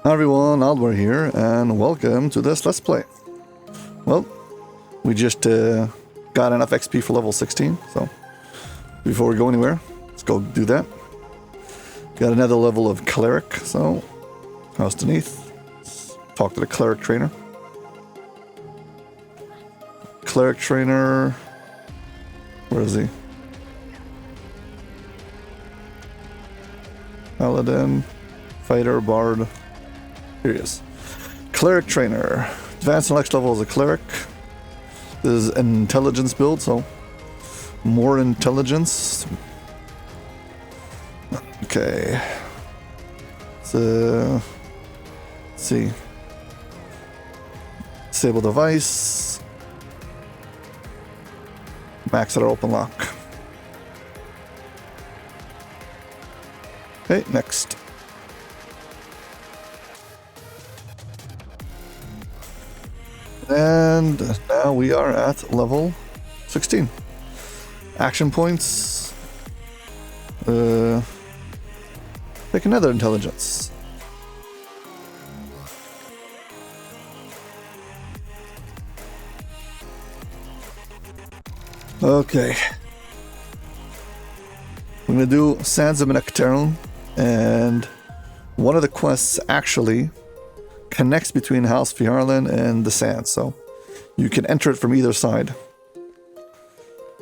Hi everyone, Aldbar here, and welcome to this Let's Play. Well, we just got enough XP for level 16, so before we go anywhere, let's go do that. Got another level of Cleric, so house beneath. Let's talk to the Cleric trainer. Cleric trainer, where is he? Paladin, Fighter, Bard. Here he is. Cleric trainer. Advanced next level as a cleric. This is an intelligence build, so more intelligence. Okay. So, let's see. Disable device. Max or open lock. Okay, next. And now we are at level 16. Action points. Pick another intelligence. Okay. We're gonna do Sands of Nectaron, and one of the quests actually connects between House Fjarlin and the Sands, so you can enter it from either side.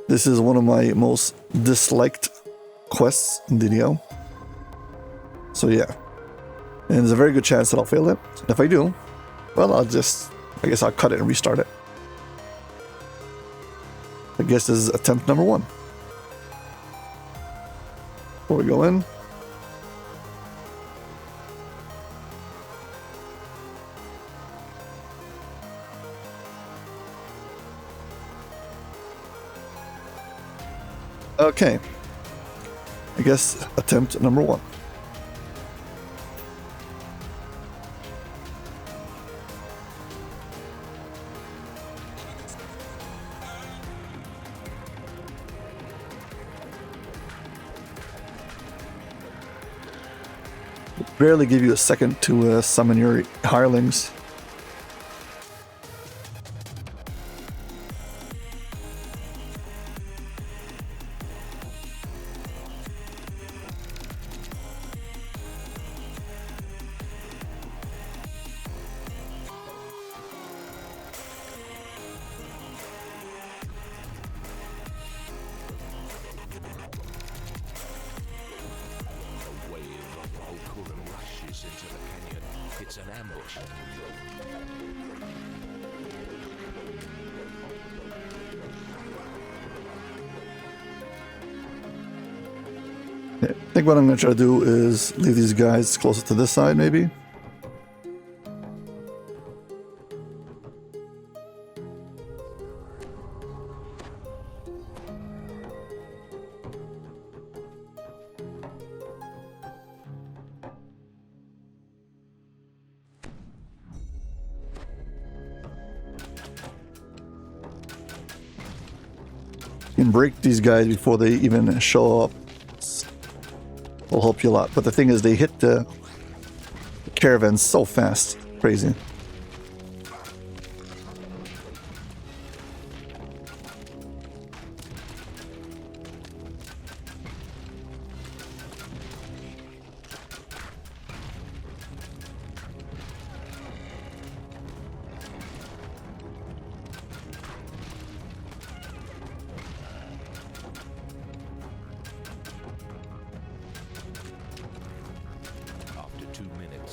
This is one of my most disliked quests in DDO. So yeah. And there's a very good chance that I'll fail it. If I do, well, I guess I'll cut it and restart it. I guess this is attempt number 1. Before we go in. Okay, I guess attempt number 1. Barely give you a second to summon your hirelings. It's an ambush. I think what I'm going to try to do is leave these guys closer to this side, maybe. You can break these guys before they even show up. Will help you a lot. But the thing is, they hit the Caravan so fast. Crazy.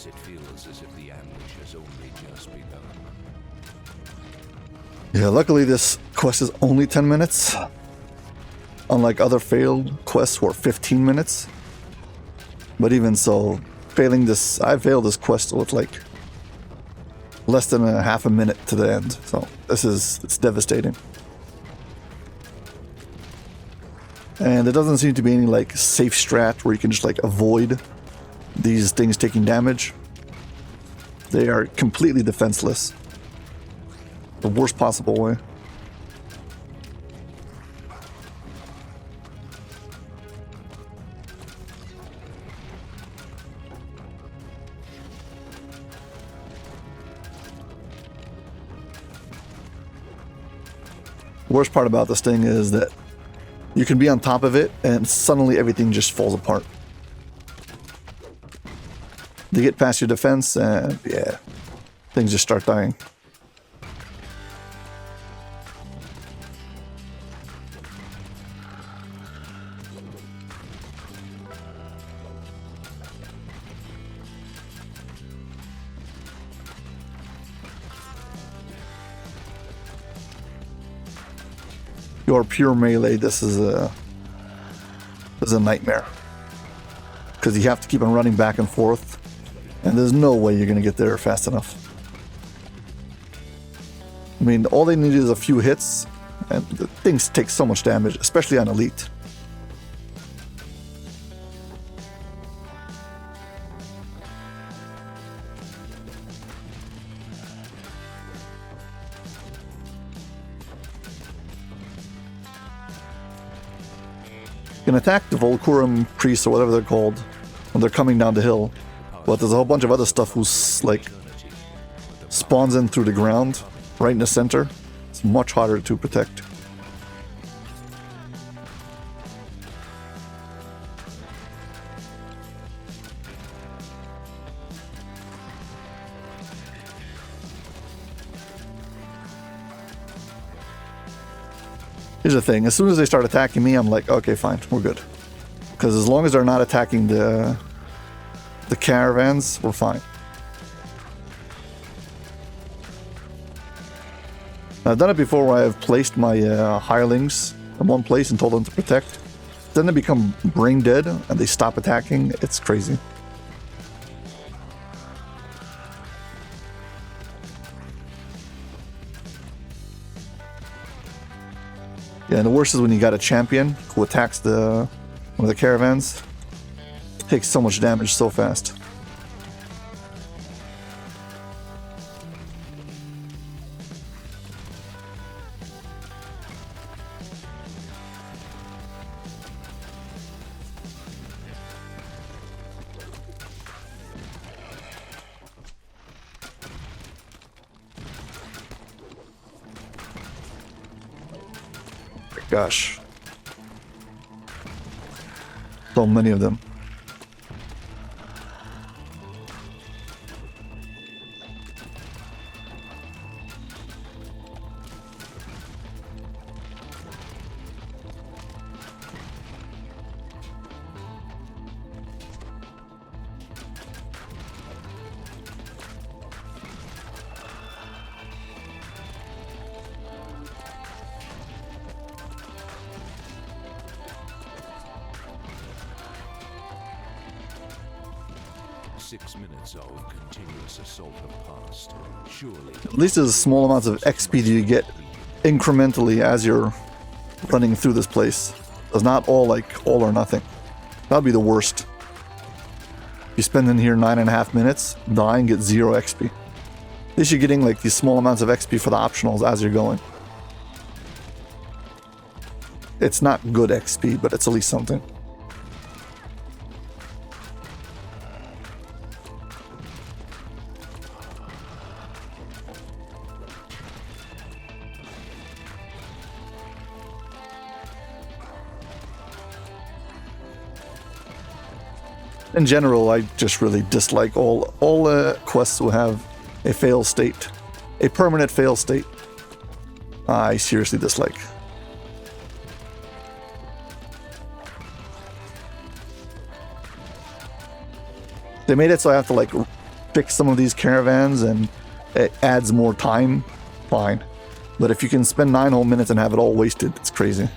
It feels as if the ambush has only just begun. Yeah, luckily this quest is only 10 minutes. Unlike other failed quests were 15 minutes. But even so, I failed this quest with like less than a half a minute to the end. So it's devastating. And there doesn't seem to be any like safe strat where you can just like avoid these things taking damage. They are completely defenseless. The worst possible way. Worst part about this thing is that you can be on top of it and suddenly everything just falls apart. They get past your defense and yeah, things just start dying. Your pure melee, this is a nightmare. Because you have to keep on running back and forth. And there's no way you're going to get there fast enough. I mean, all they need is a few hits, and the things take so much damage, especially on Elite. You can attack the Vulkoorim priests or whatever they're called when they're coming down the hill, but there's a whole bunch of other stuff who's like spawns in through the ground right in the center. It's much harder to protect. Here's the thing, as soon as they start attacking me, I'm like, okay, fine, we're good. Because as long as they're not attacking the caravans, we're fine. I've done it before where I've placed my hirelings in one place and told them to protect. Then they become brain dead and they stop attacking. It's crazy. Yeah, and the worst is when you got a champion who attacks one of the caravans. It takes so much damage so fast. Gosh. So many of them. of continuous assault have passed. Surely. At least there's small amounts of XP that you get incrementally as you're running through this place. It's not all like all or nothing. That'd be the worst. You spend in here 9.5 minutes, die and get 0 XP. At least you're getting like these small amounts of XP for the optionals as you're going. It's not good XP, but it's at least something. In general, I just really dislike all quests who have a fail state, a permanent fail state. I seriously dislike. They made it so I have to like fix some of these caravans and it adds more time, fine. But if you can spend 9 whole minutes and have it all wasted, it's crazy.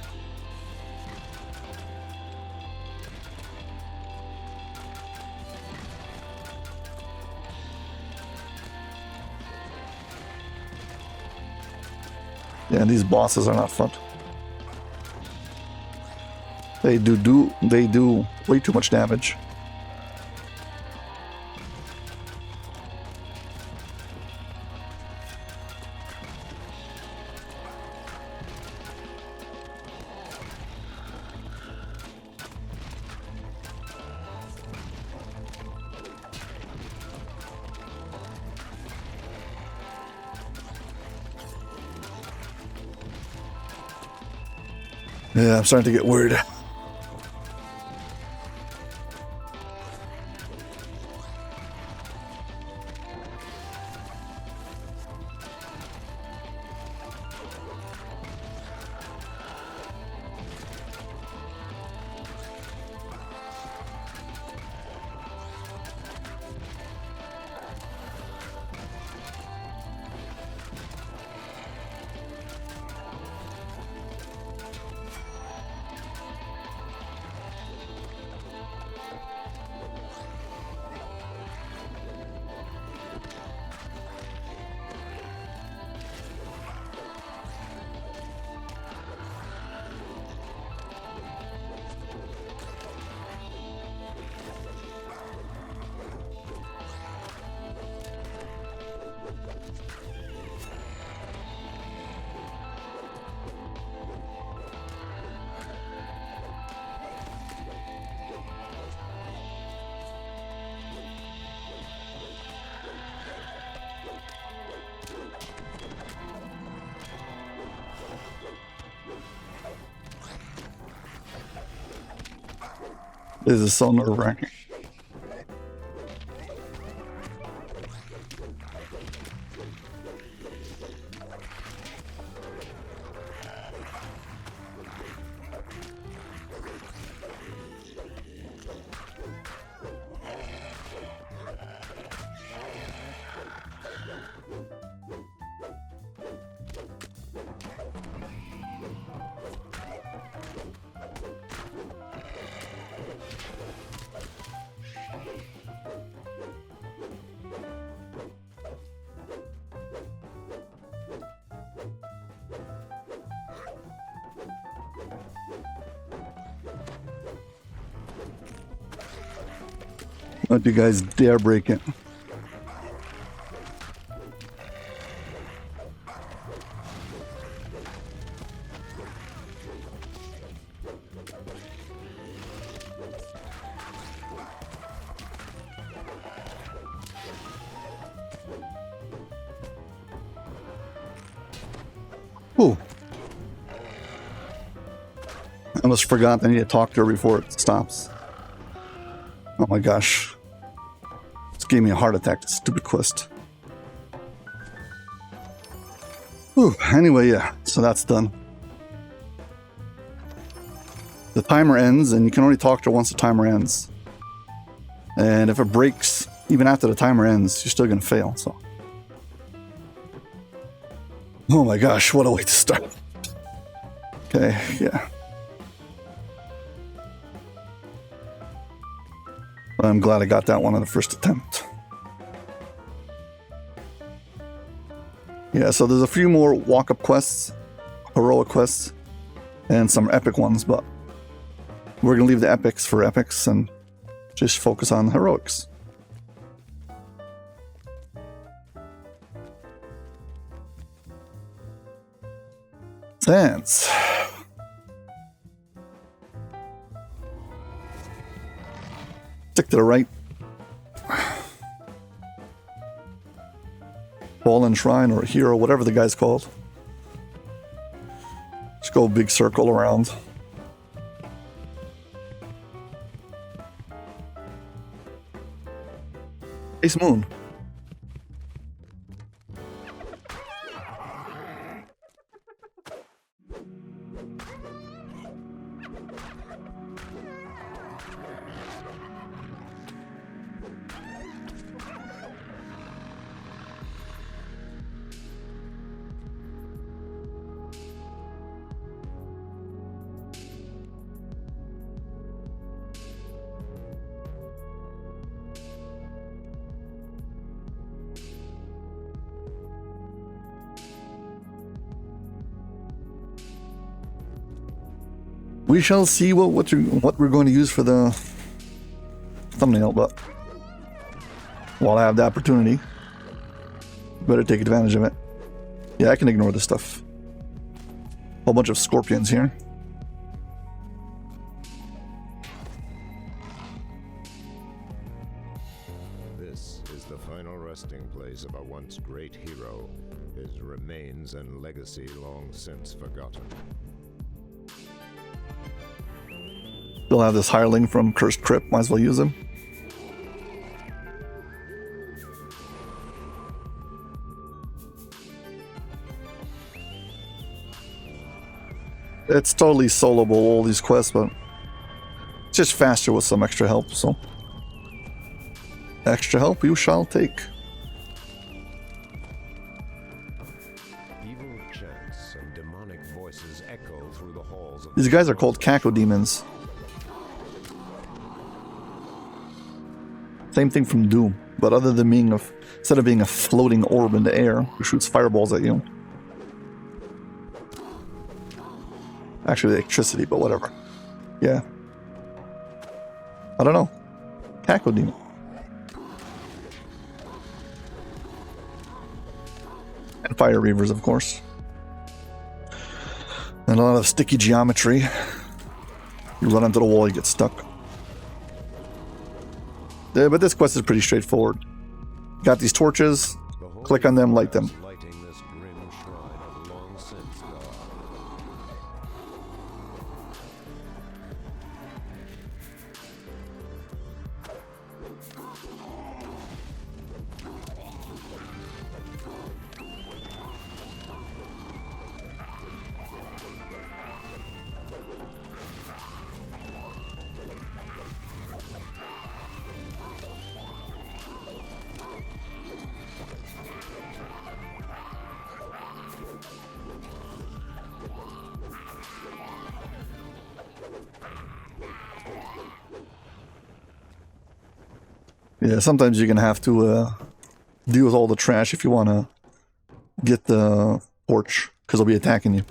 Yeah, these bosses are not fun. They do way too much damage. Yeah, I'm starting to get worried. This is so nerve-wracking. Don't you guys dare break it. Ooh. I almost forgot I need to talk to her before it stops. Oh my gosh. This gave me a heart attack, this stupid quest. Whew. Anyway, yeah, so that's done. The timer ends, and you can only talk to her once the timer ends. And if it breaks, even after the timer ends, you're still going to fail, so. Oh my gosh, what a way to start. Okay, yeah. I'm glad I got that one on the first attempt. Yeah, so there's a few more walk-up quests, heroic quests, and some epic ones, but we're going to leave the epics for epics and just focus on heroics. Sands. Stick to the right. Fallen Shrine or Hero, whatever the guy's called. Just go a big circle around. Ace Moon. We shall see what we're going to use for the thumbnail, but while I have the opportunity, better take advantage of it. Yeah, I can ignore this stuff. Whole bunch of scorpions here. This is the final resting place of a once great hero, his remains and legacy long since forgotten. Still have this hireling from Cursed Crypt, might as well use him. It's totally soloable, all these quests, but it's just faster with some extra help, so. Extra help you shall take. Evil chants and demonic voices echo through the halls of These guys are called cacodemons. Same thing from Doom, but other than being instead of being a floating orb in the air who shoots fireballs at you. Actually, electricity, but whatever. Yeah. I don't know. Cacodemon. And fire reavers, of course. And a lot of sticky geometry. You run into the wall, you get stuck. Yeah, but this quest is pretty straightforward. Got these torches, click on them, light them. lighting this grim shrine of long since gone. Yeah, sometimes you're gonna have to deal with all the trash if you want to get the porch, because they'll be attacking you.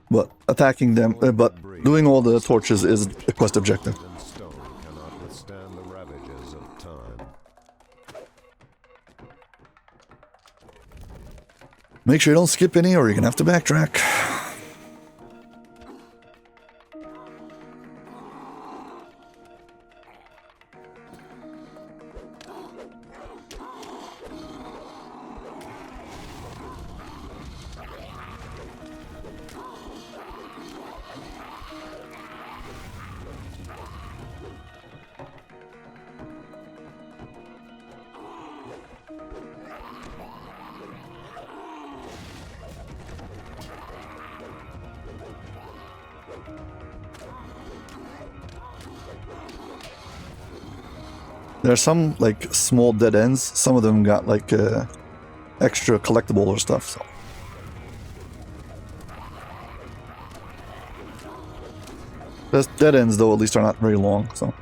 But attacking them, but doing all the torches is the quest objective. And stone cannot withstand the ravages of time. Make sure you don't skip any, or you're gonna have to backtrack. There's some like small dead ends. Some of them got like extra collectible or stuff. So. Those dead ends, though, at least are not very long. So,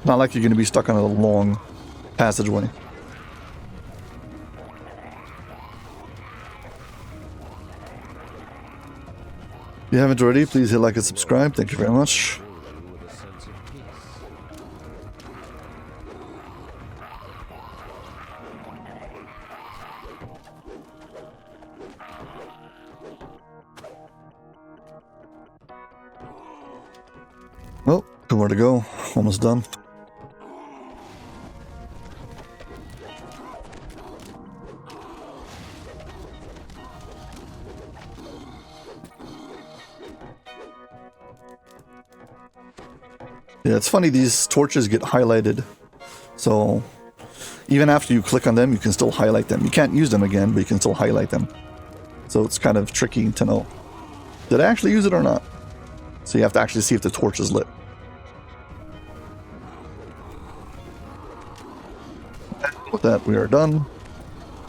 not like you're going to be stuck on a long passageway. If you haven't already, please hit like and subscribe. Thank you very much. With a sense of peace. Well, 2 more to go. Almost done. Yeah, it's funny, these torches get highlighted. So, even after you click on them, you can still highlight them. You can't use them again, but you can still highlight them. So it's kind of tricky to know, did I actually use it or not? So you have to actually see if the torch is lit. With that, we are done.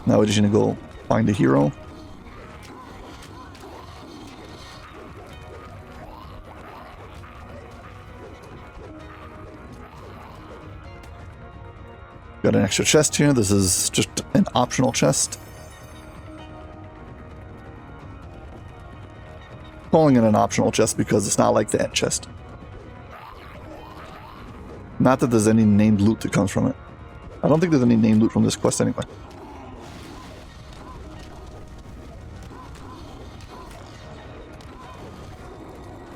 Now we just need to go find a hero. Got an extra chest here. This is just an optional chest. Calling it an optional chest because it's not like the end chest. Not that there's any named loot that comes from it. I don't think there's any named loot from this quest anyway.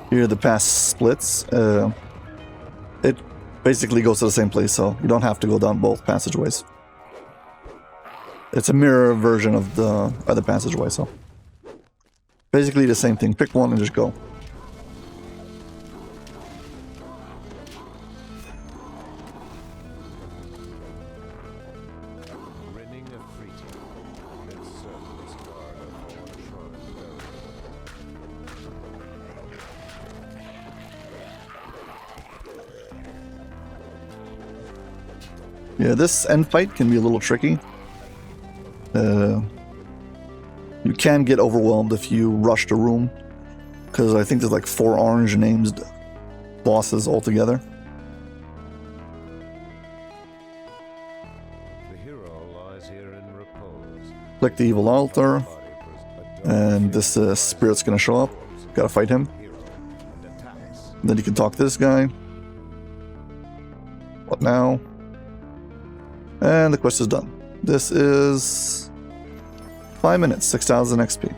Here the path splits. It basically goes to the same place, so you don't have to go down both passageways. It's a mirror version of the other passageway, so. Basically the same thing. Pick one and just go. Yeah, this end fight can be a little tricky. You can get overwhelmed if you rush the room, because I think there's like 4 orange named bosses altogether. The hero lies here in repose. Click the evil altar, and this spirit's gonna show up. Gotta fight him. Then you can talk to this guy. What now? And the quest is done. This is 5 minutes, 6,000 XP.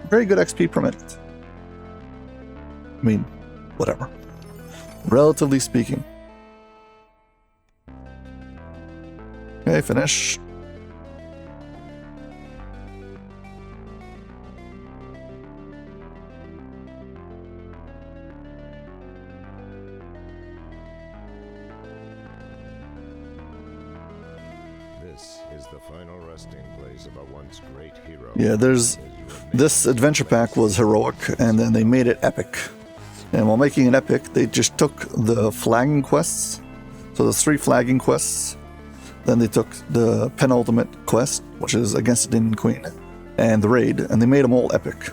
Very good XP per minute. I mean, whatever. Relatively speaking. Okay, finish. This is the final resting place of a once great hero. Yeah, this adventure pack was heroic, and then they made it epic. And while making it epic, they just took the flagging quests. So there's 3 flagging quests. Then they took the penultimate quest, which is against the Demon Queen, and the raid, and they made them all epic.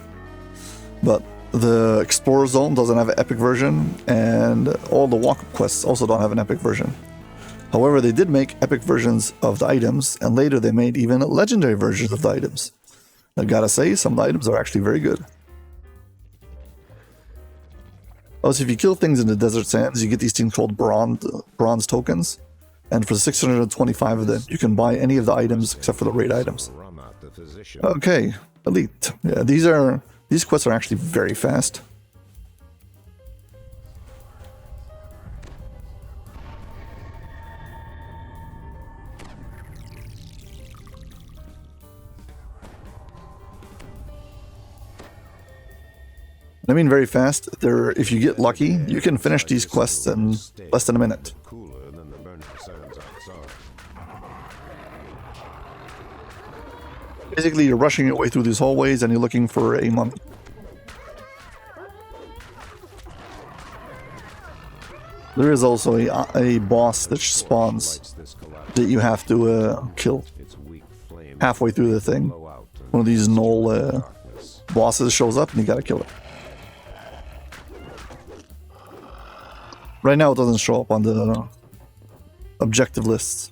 But the Explorer Zone doesn't have an epic version, and all the walk-up quests also don't have an epic version. However, they did make epic versions of the items, and later they made even legendary versions of the items. I gotta say, some of the items are actually very good. Also, if you kill things in the desert sands, you get these things called bronze tokens. And for 625 of them, you can buy any of the items except for the raid items. Rahmat, the physician. Okay, elite. Yeah, these quests are actually very fast. I mean very fast. If you get lucky, you can finish these quests in less than a minute. Cooler than the burnt sands outside. Basically, you're rushing your way through these hallways and you're looking for a mummy. There is also a boss that spawns that you have to kill halfway through the thing. One of these null bosses shows up and you gotta kill it. Right now it doesn't show up on the objective lists.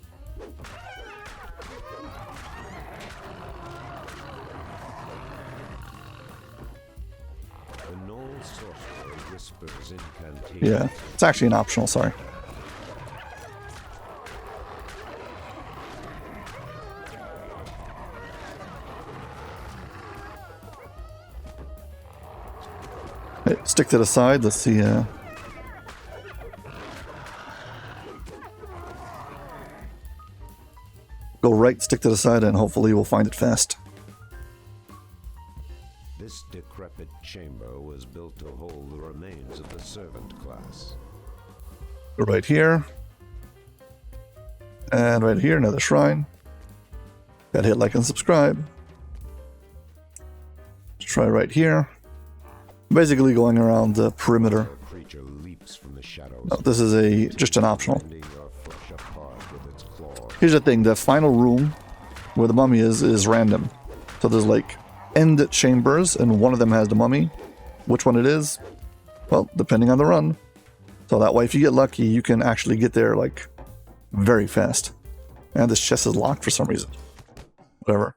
Yeah, it's actually an optional, sorry. Hey, stick to the side, let's see. Go right, stick to the side, and hopefully we'll find it fast. This decrepit chamber was built to hold the remains of the servant class. Go right here. And right here, another shrine. Gotta hit like and subscribe. Let's try right here. Basically going around the perimeter. A creature leaps from the shadows. No, this is just an optional. Rending your flesh apart with its claws. Here's the thing, the final room where the mummy is random. So there's like end chambers, and one of them has the mummy. Which one it is? Well, depending on the run. So that way, if you get lucky, you can actually get there like very fast. And this chest is locked for some reason. Whatever.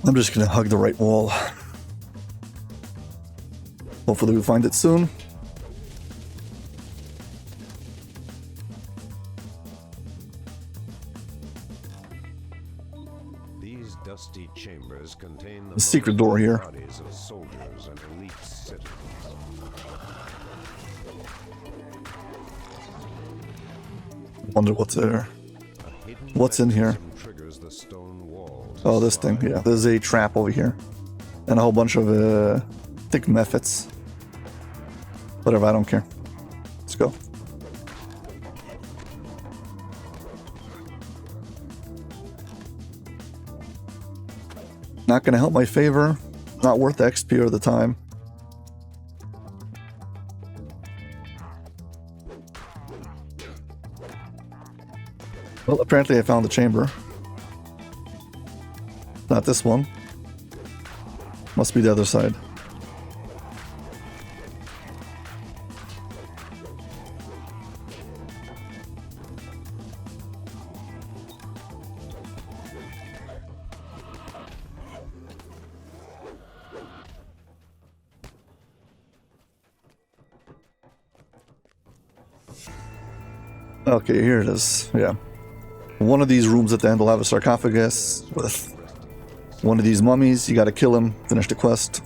I'm just gonna hug the right wall. Hopefully we find it soon. These dusty chambers contain The secret door here. bodies of soldiers and elite citizens. Wonder what's there. A hidden What's in here? mechanism triggers the stone walls. Oh, this thing. Yeah, there's a trap over here. And a whole bunch of thick methods. Whatever, I don't care. Let's go. Not gonna help my favor. Not worth the XP or the time. Well, apparently I found the chamber. Not this one. Must be the other side. Okay, here it is. Yeah. One of these rooms at the end will have a sarcophagus with one of these mummies. You gotta kill him, finish the quest.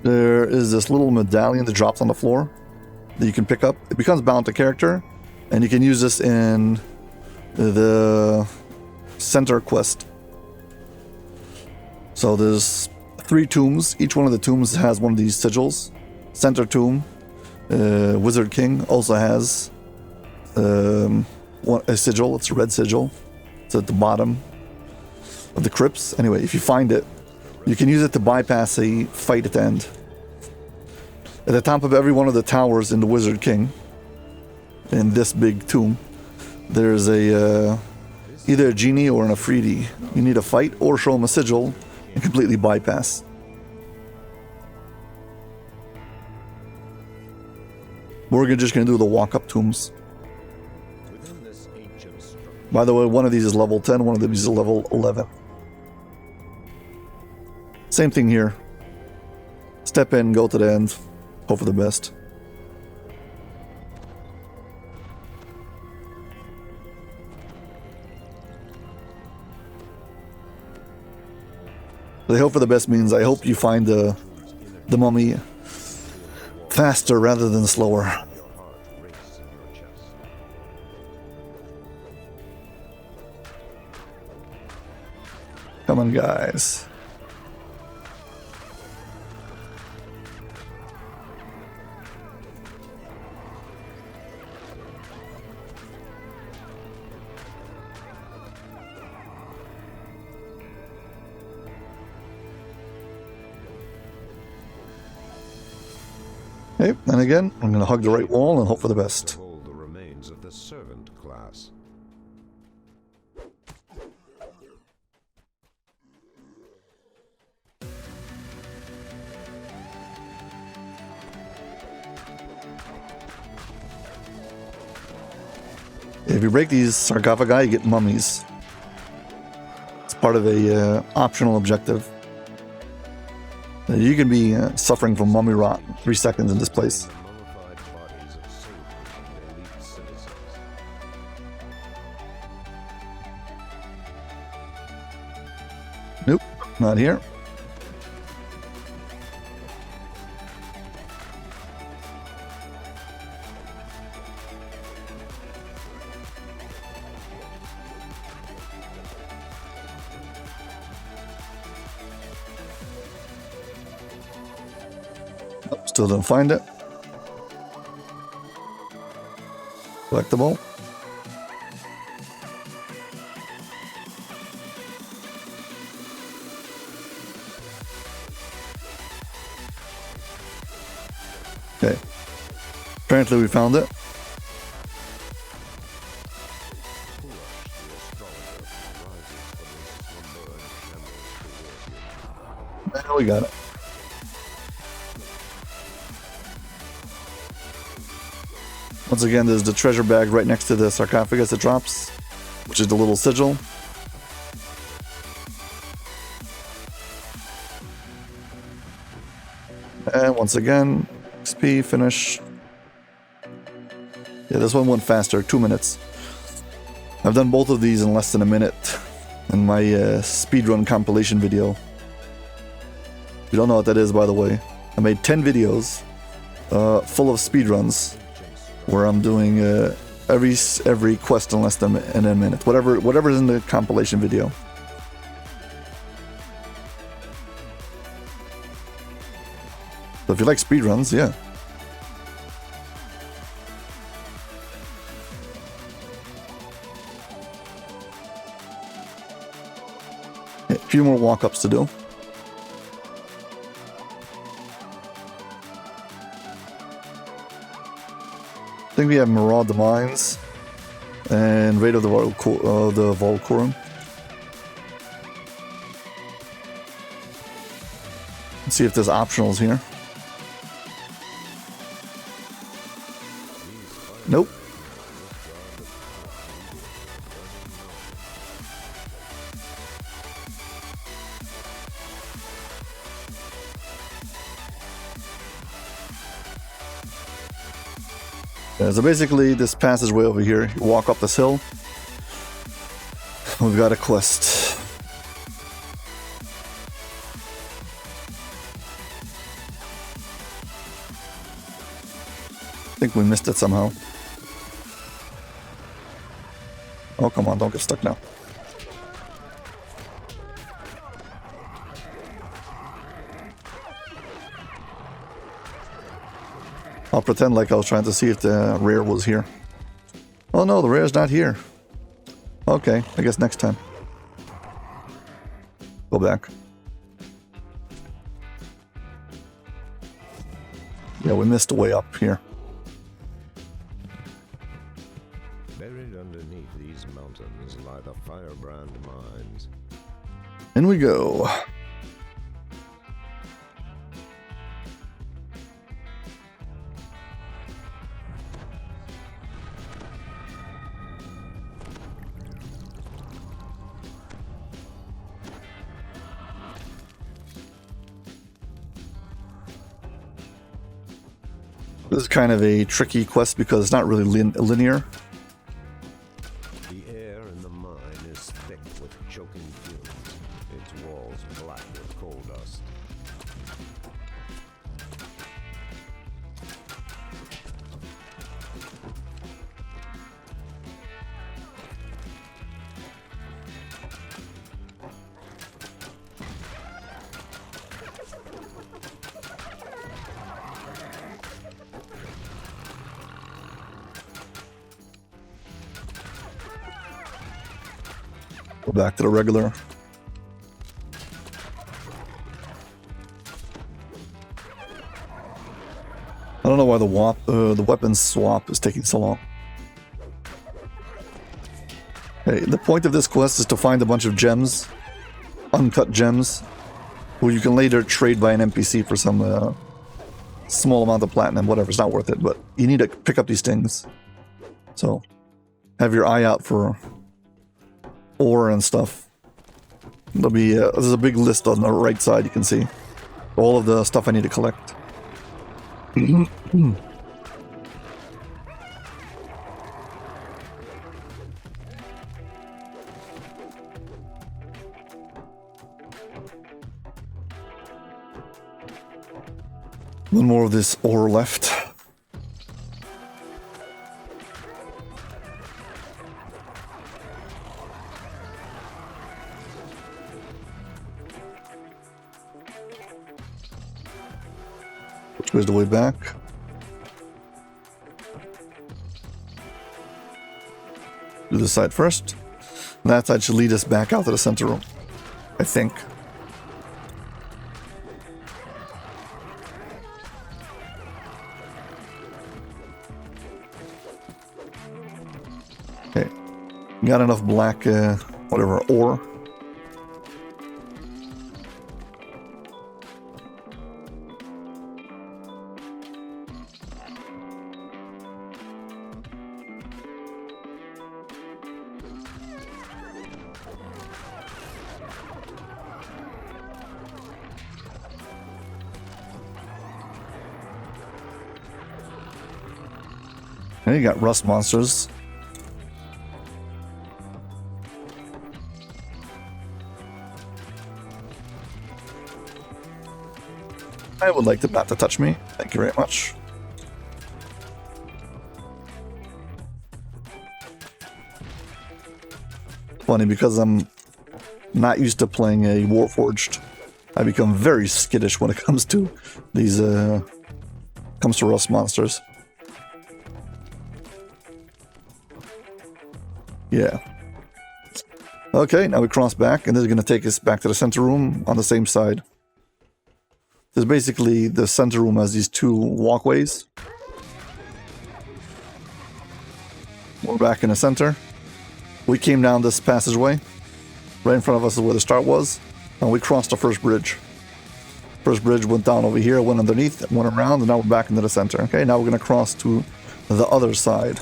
There is this little medallion that drops on the floor that you can pick up. It becomes bound to character, and you can use this in the center quest. So there's 3 tombs. Each one of the tombs has one of these sigils. Center tomb, Wizard King, also has a sigil. It's a red sigil. It's at the bottom of the crypts. Anyway, if you find it, you can use it to bypass a fight at the end. At the top of every one of the towers in the Wizard King, in this big tomb, there's a either a genie or an Afridi. You need to fight or show him a sigil and completely bypass. We're just going to do the walk-up tombs. Within this ancient structure, By the way, one of these is level 10, one of these is level 11. Same thing here. Step in, go to the end, hope for the best. The hope for the best means I hope you find the mummy faster rather than slower. your heart races in your chest. Come on, guys. Okay, and again, I'm going to hug the right wall and hope for the best. Hold the remains of the servant class. If you break these sarcophagi, you get mummies. It's part of a optional objective. You can be suffering from mummy rot 3 seconds in this place. The mummified bodies of soldiers and elite citizens. Nope, not here. Nope, still didn't find it. Collectible. Okay. Apparently we found it. Kourush, the astrologer, rises from his slumber and trembles towards you. Now we got it. Once again, there's the treasure bag right next to the sarcophagus that drops, which is the little sigil. And once again, XP, finish. Yeah, this one went faster, 2 minutes. I've done both of these in less than a minute in my speedrun compilation video. If you don't know what that is, by the way, I made 10 videos full of speedruns where I'm doing every quest in less than a minute. Whatever's in the compilation video. So if you like speedruns, yeah. A few more walk-ups to do. I think we have Maraud the Mines and Raid of the Vulkoorim. Let's see if there's optionals here. Nope. So basically, this passageway over here, you walk up this hill. We've got a quest. I think we missed it somehow. Oh, come on, don't get stuck now. I'll pretend like I was trying to see if the rare was here. Oh no, the rare's not here. Okay, I guess next time. Go back. Yeah, we missed the way up here. Buried underneath these mountains lie the firebrand mines. In we go. This is kind of a tricky quest because it's not really linear. The air in the mine is thick with choking fumes, its walls black with coal dust. Go back to the regular. I don't know why the weapons swap is taking so long. Okay, the point of this quest is to find a bunch of gems, uncut gems, who you can later trade by an NPC for some small amount of platinum, whatever. It's not worth it, but you need to pick up these things. So, have your eye out for ore and stuff. There'll be there's a big list on the right side. You can see all of the stuff I need to collect. One more of this ore left. Which way's the way back? Do this side first. That side should lead us back out to the center room, I think. Okay, got enough black, whatever, ore. And you got rust monsters. I would like them not to touch me. Thank you very much. Funny, because I'm not used to playing a Warforged, I become very skittish when it comes to these, comes to Rust monsters. Yeah. Okay, now we cross back, and this is going to take us back to the center room on the same side. There's basically the center room has these two walkways. We're back in the center. We came down this passageway. Right in front of us is where the start was. And we crossed the first bridge. First bridge went down over here, went underneath, went around, and now we're back into the center. Okay, now we're going to cross to the other side.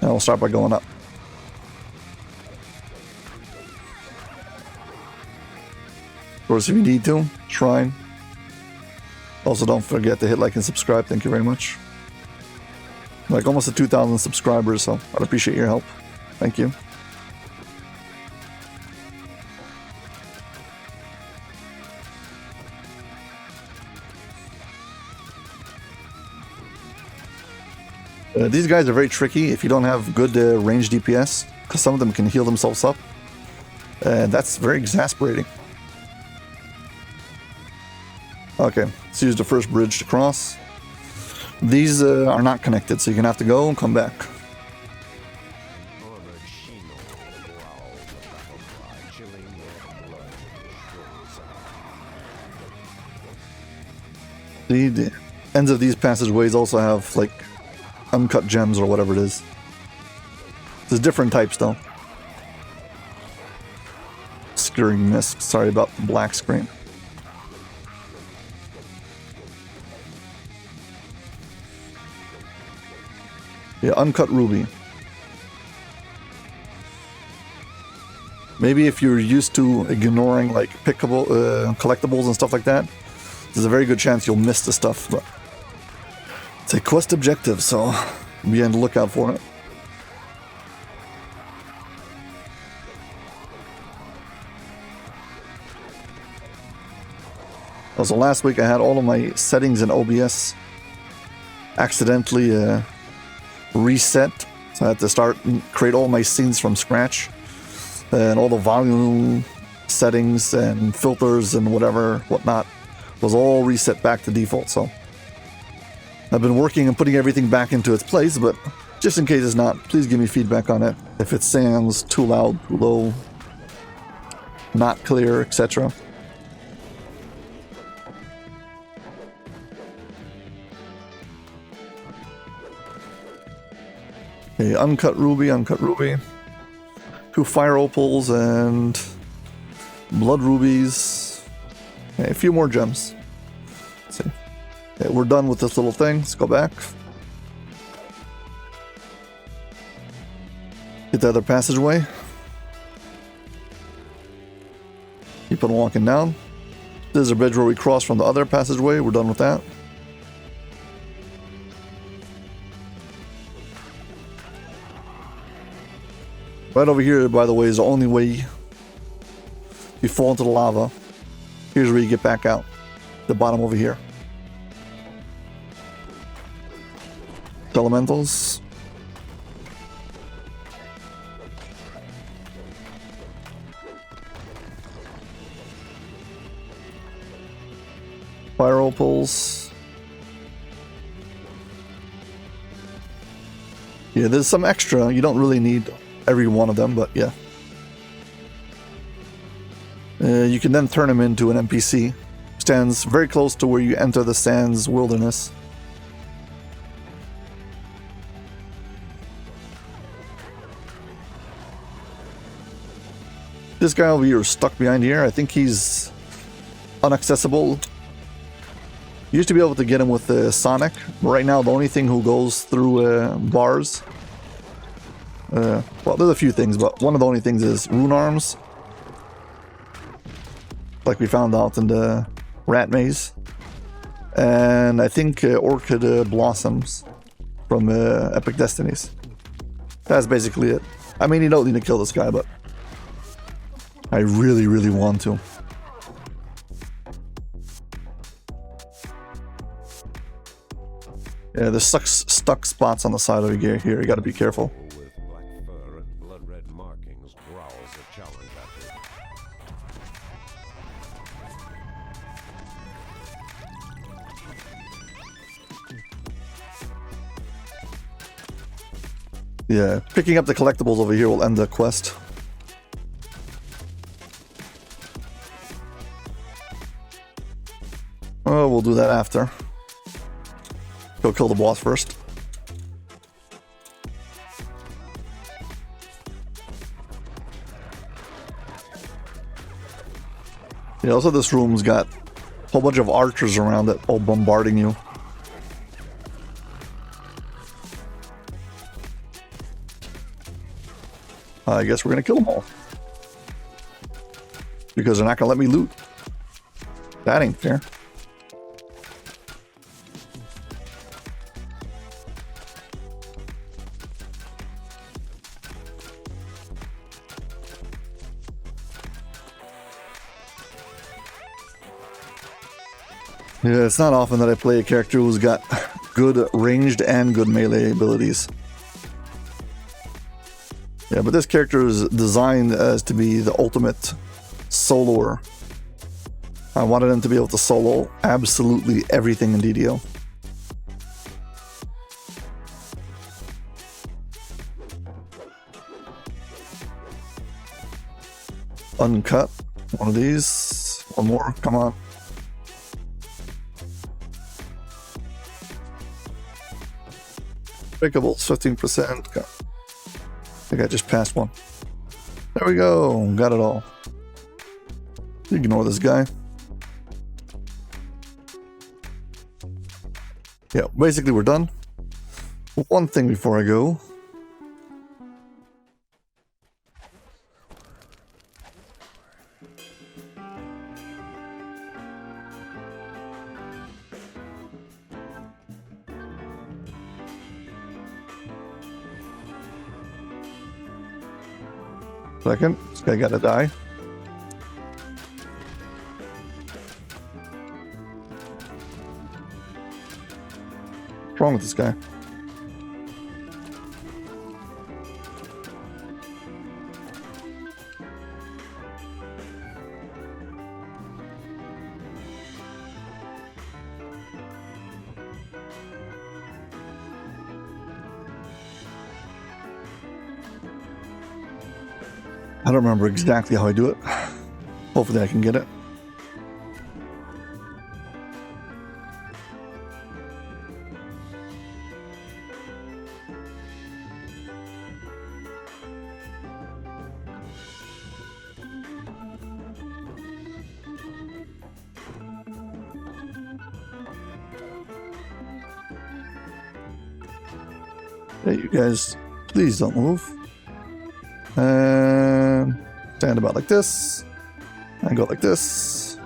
And we'll start by going up. Of course, if you need to, shrine. Also, don't forget to hit like and subscribe. Thank you very much. Like almost at 2,000 subscribers, so I'd appreciate your help. Thank you. These guys are very tricky if you don't have good range DPS, because some of them can heal themselves up. And that's very exasperating. Okay, let's use the first bridge to cross. These are not connected, so you're gonna have to go and come back. The ends of these passageways also have like uncut gems or whatever it is. There's different types though. Obscuring mist. Sorry about the black screen. Yeah, uncut ruby. Maybe if you're used to ignoring like pickable collectibles and stuff like that, there's a very good chance you'll miss the stuff. But it's a quest objective, so be on the lookout for it. Also, last week I had all of my settings in OBS accidentally reset, so I had to start and create all my scenes from scratch, and all the volume settings and filters and whatnot was all reset back to default. So I've been working and putting everything back into its place, but just in case it's not, please give me feedback on it if it sounds too loud, too low, not clear, etc. Okay, uncut ruby, two fire opals and blood rubies. Okay, a few more gems. Let's see. Okay, we're done with this little thing. Let's go back. Get the other passageway. Keep on walking down. This is a bridge where we cross from the other passageway. We're done with that. Right over here, by the way, is the only way you fall into the lava. Here's where you get back out. The bottom over here. Elementals. Fire opals. Yeah, there's some extra. You don't really need every one of them, but yeah. You can then turn him into an NPC. Stands very close to where you enter the Sands Wilderness. This guy over here is stuck behind here. I think he's inaccessible. You used to be able to get him with Sonic, but right now the only thing who goes through bars. Well, there's a few things, but one of the only things is rune arms. Like we found out in the rat maze. And I think orchid blossoms from Epic Destinies. That's basically it. I mean, you don't need to kill this guy, but I really, really want to. Yeah, there's stuck spots on the side of your gear here. You got to be careful. With black fur and blood-red markings growls a challenge at you. Yeah, picking up the collectibles over here will end the quest. Oh, we'll do that after. Go kill the boss first. Yeah, also this room's got a whole bunch of archers around it, all bombarding you. I guess we're gonna kill them all. Because they're not gonna let me loot. That ain't fair. Yeah, it's not often that I play a character who's got good ranged and good melee abilities. Yeah, but this character is designed as to be the ultimate soloer. I wanted him to be able to solo absolutely everything in DDO. Uncut. One of these. One more. Come on. Breakables, 15%. I think I just passed one. There we go. Got it all. Ignore this guy. Yeah, basically we're done. One thing before I go. Second, this guy gotta die. What's wrong with this guy? I don't remember exactly how I do it. Hopefully I can get it. Hey, you guys, please don't move. And stand about like this. And go like this.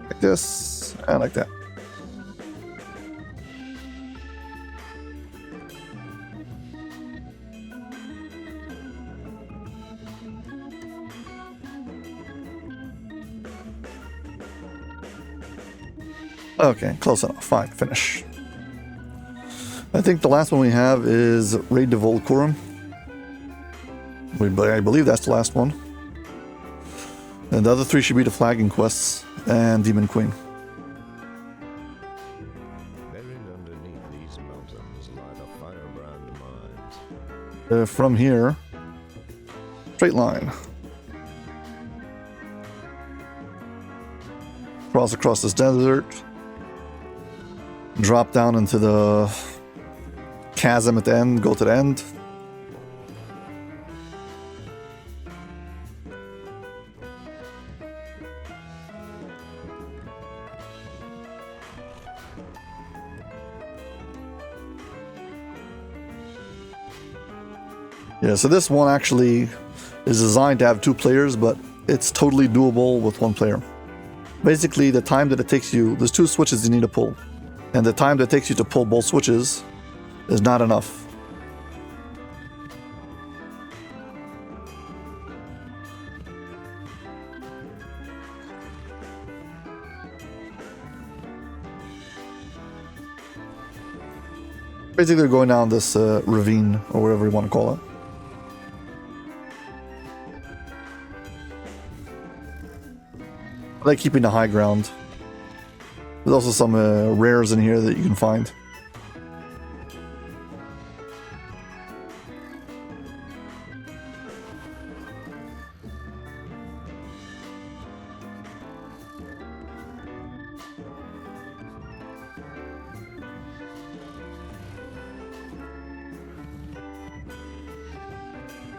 Like this. And like that. Okay, close enough. Fine, finish. I think the last one we have is Raid to Vulkoorim. I believe that's the last one. And the other three should be the flagging quests and Demon Queen. Buried underneath these mountains lie the firebrand mines. From here, straight line. Cross across this desert. Drop down into the chasm at the end, go to the end. Yeah, so this one actually is designed to have two players, but it's totally doable with one player. Basically, the time that it takes you, there's two switches you need to pull, and the time that it takes you to pull both switches is not enough. Basically going down this ravine, or whatever you want to call it. I like keeping the high ground. There's also some rares in here that you can find.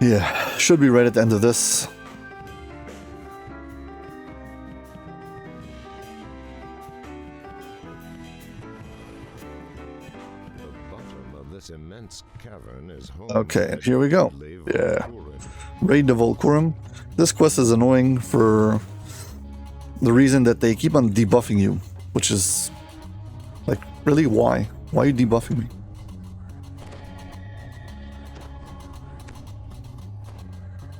Yeah, should be right at the end of this. Immense cavern is home. Okay, here we go. Yeah. Raid the Vulkoorim. This quest is annoying for the reason that they keep on debuffing you, which is like, really, why? Why are you debuffing me?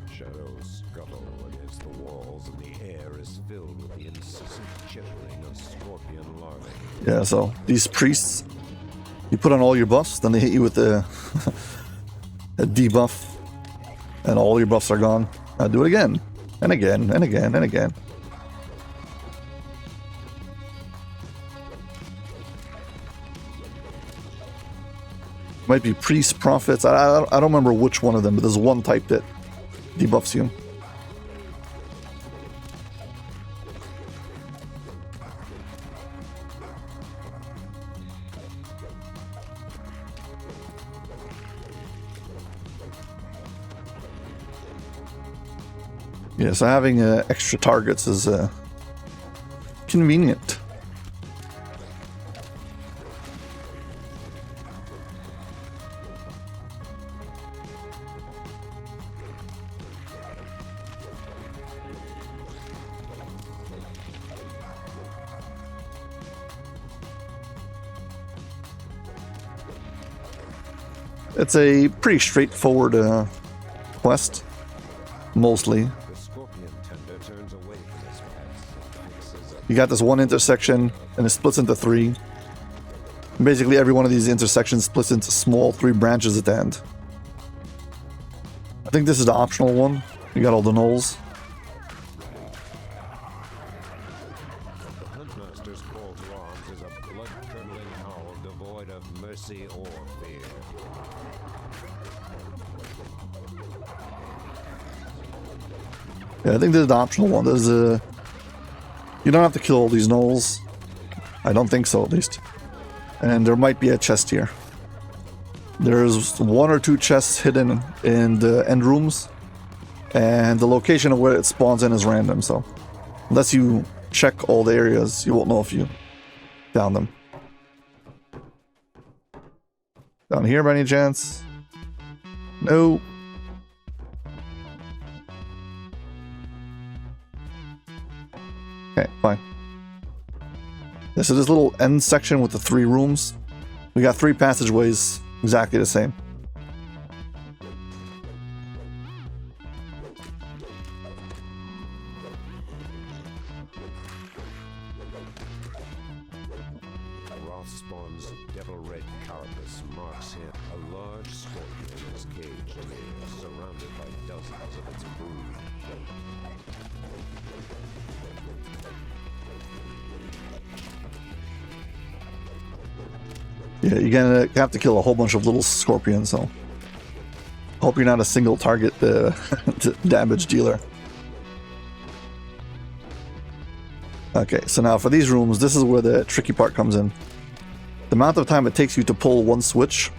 Shadows scuttle against the walls, and the air is filled with the incessant chittering of scorpion larvae. Yeah, so these priests, you put on all your buffs, then they hit you with a debuff, and all your buffs are gone. Now do it again, and again, and again, and again. Might be priests, prophets, I don't remember which one of them, but there's one type that debuffs you. Yeah, so having extra targets is convenient. It's a pretty straightforward quest, mostly. You got this one intersection, and it splits into 3. Basically, every one of these intersections splits into small 3 branches at the end. I think this is the optional one. You got all the gnolls. The Huntmaster's call to arms is a blood-curdling howl devoid of mercy or fear. Yeah, I think this is the optional one. There's a... You don't have to kill all these gnolls. I don't think so, at least. And there might be a chest here. There's 1 or 2 chests hidden in the end rooms. And the location of where it spawns in is random, so... Unless you check all the areas, you won't know if you found them. Down here by any chance? No. Okay, fine. Yeah, so this little end section with the 3 rooms, we got 3 passageways, exactly the same. Rothspawn's devil-red carapace marks him. A large scorpion is caged in air, surrounded by dozens of its brood. Yeah, you're gonna have to kill a whole bunch of little scorpions, so... Hope you're not a single target damage dealer. Okay, so now for these rooms, this is where the tricky part comes in. The amount of time it takes you to pull one switch,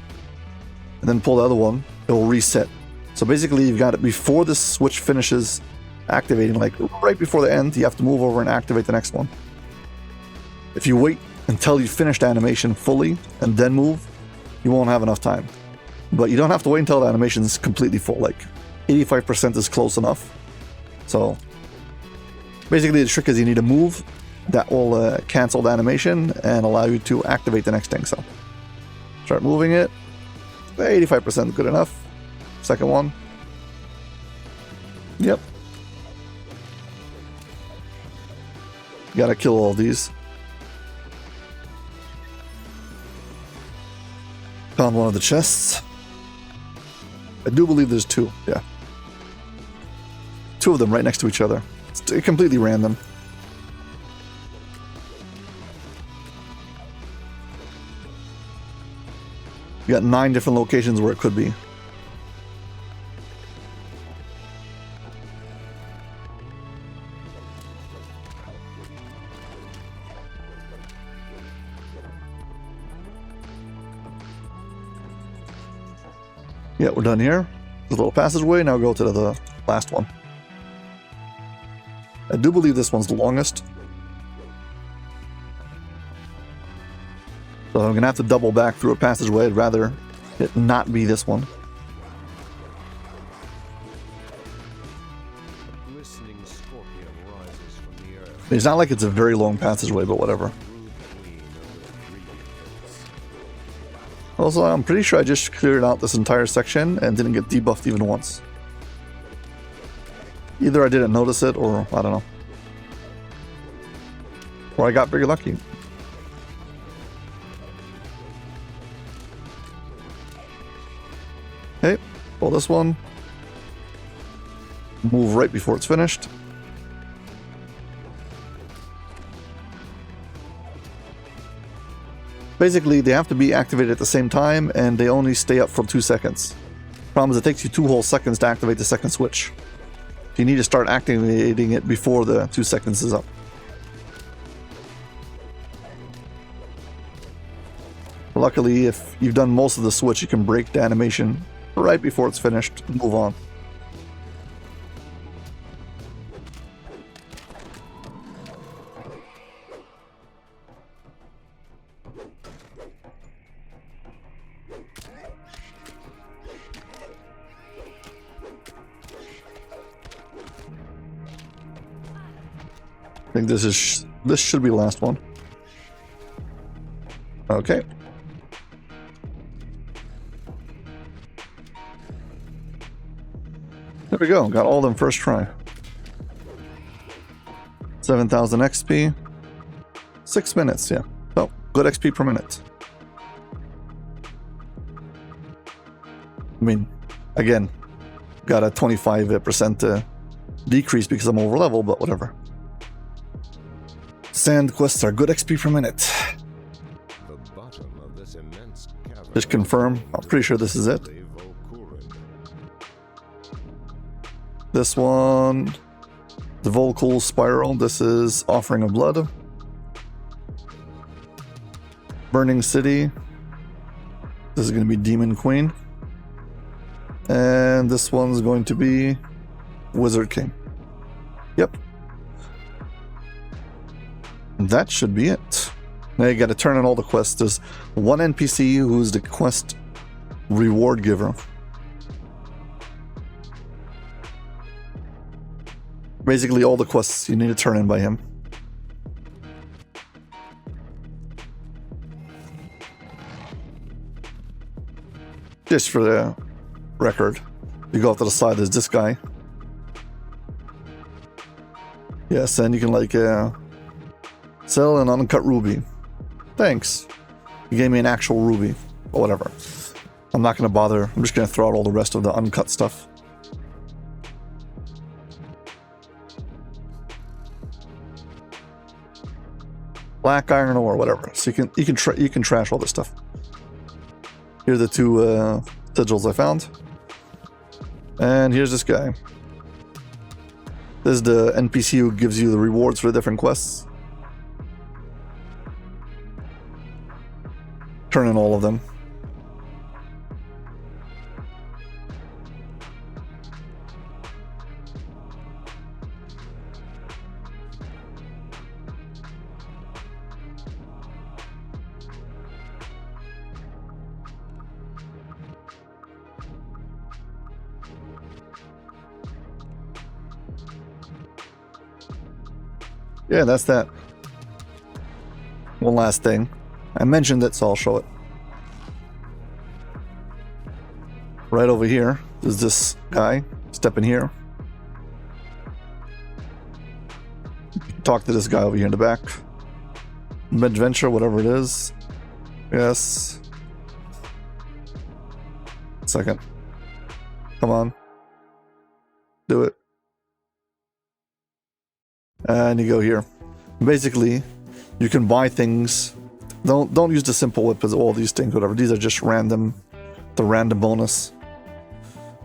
and then pull the other one, it will reset. So basically, you've got it before this switch finishes activating, like right before the end, you have to move over and activate the next one. If you wait until you finish the animation fully and then move, you won't have enough time. But you don't have to wait until the animation is completely full, like 85% is close enough. So basically the trick is you need to move, that will cancel the animation and allow you to activate the next thing. So start moving it, 85% good enough. Second one. Yep. You gotta kill all these. Found one of the chests. I do believe there's two, yeah. Two of them right next to each other. It's completely random. You got 9 different locations where it could be. Yeah, we're done here. There's a little passageway. Now go to the last one. I do believe this one's the longest. So I'm going to have to double back through a passageway. I'd rather it not be this one. Glistening scorpion rises from the earth. It's not like it's a very long passageway, but whatever. Also, I'm pretty sure I just cleared out this entire section and didn't get debuffed even once. Either I didn't notice it, or I don't know. Or I got very lucky. Okay, pull this one. Move right before it's finished. Basically, they have to be activated at the same time, and they only stay up for 2 seconds. Problem is, it takes you 2 whole seconds to activate the second switch. You need to start activating it before the 2 seconds is up. Luckily, if you've done most of the switch, you can break the animation right before it's finished and move on. I think this should be the last one. Okay. There we go. Got all of them first try. 7,000 XP. 6 minutes, yeah. Oh, good XP per minute. I mean, again, got a 25% decrease because I'm over level, but whatever. Sand quests are good XP per minute. The bottom of this immense cavern. Just confirm. I'm pretty sure this is it. The Vulkoorim. This one, the Vulkoorim Spiral. This is Offering of Blood. Burning City. This is going to be Demon Queen. And this one's going to be Wizard King. Yep. That should be it. Now you got to turn in all the quests. There's one NPC who's the quest reward giver. Basically all the quests you need to turn in by him. Just for the record, you go off to the side, there's this guy. Yes, and you can like sell an uncut ruby. Thanks. You gave me an actual ruby, but whatever. I'm not going to bother. I'm just going to throw out all the rest of the uncut stuff. Black iron ore, whatever. So you can trash all this stuff. Here are the 2 sigils I found. And here's this guy. This is the NPC who gives you the rewards for the different quests. Turn in all of them. Yeah, that's that. One last thing. I mentioned it, so I'll show it. Right over here is this guy. Step in here. Talk to this guy over here in the back. Adventure, whatever it is. Yes. second. Come on. Do it. And you go here. Basically, you can buy things. Don't use the simple whip as all these things, whatever. These are just random, the random bonus.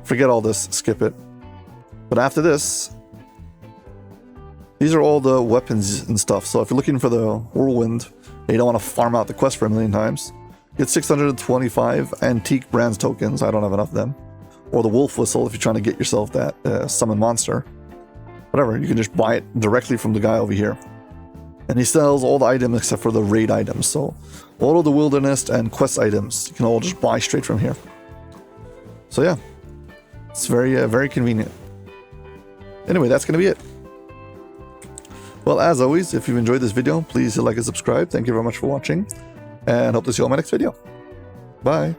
Forget all this, skip it. But after this, these are all the weapons and stuff. So if you're looking for the whirlwind, and you don't want to farm out the quest for a million times, get 625 antique brands tokens. I don't have enough of them. Or the wolf whistle if you're trying to get yourself that summon monster. Whatever, you can just buy it directly from the guy over here. And he sells all the items except for the raid items. So all of the wilderness and quest items, you can all just buy straight from here. So yeah, it's very convenient. Anyway, that's going to be it. Well, as always, if you've enjoyed this video, please hit like and subscribe. Thank you very much for watching. And hope to see you on my next video. Bye.